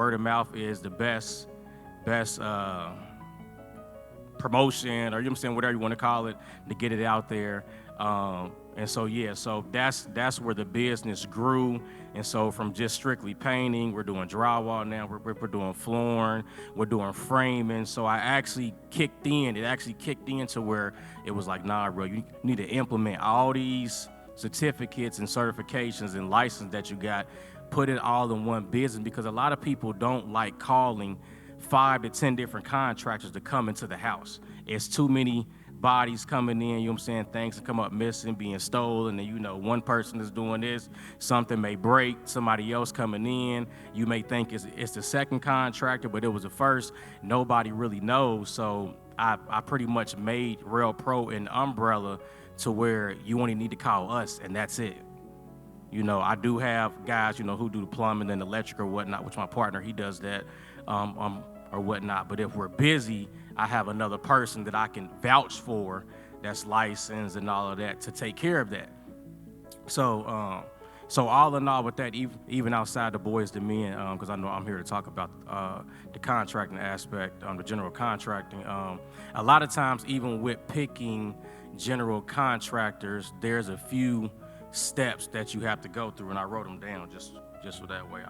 Word of mouth is the best promotion, or you know what I'm saying, whatever you want to call it, to get it out there. And so yeah, so that's where the business grew. And so from just strictly painting, we're doing drywall now, we're doing flooring, we're doing framing. So I actually kicked in. It actually kicked in to where it was like, nah, bro, you need to implement all these certificates and certifications and license that you got, put it all in one business, because a lot of people don't like calling 5 to 10 different contractors to come into the house. It's too many bodies coming in, you know what I'm saying, things that come up missing, being stolen, and you know, one person is doing this, something may break, somebody else coming in, you may think it's the second contractor, but it was the first. Nobody really knows. So I pretty much made Rail Pro an umbrella to where you only need to call us, and that's it. You know, I do have guys, you know, who do the plumbing and electric or whatnot, which my partner, he does that, or whatnot. But if we're busy, I have another person that I can vouch for that's licensed and all of that to take care of that. So all in all with that, even outside the boys to men, because I know I'm here to talk about the contracting aspect, the general contracting. A lot of times, even with picking general contractors, there's a few steps that you have to go through, and I wrote them down just for that way.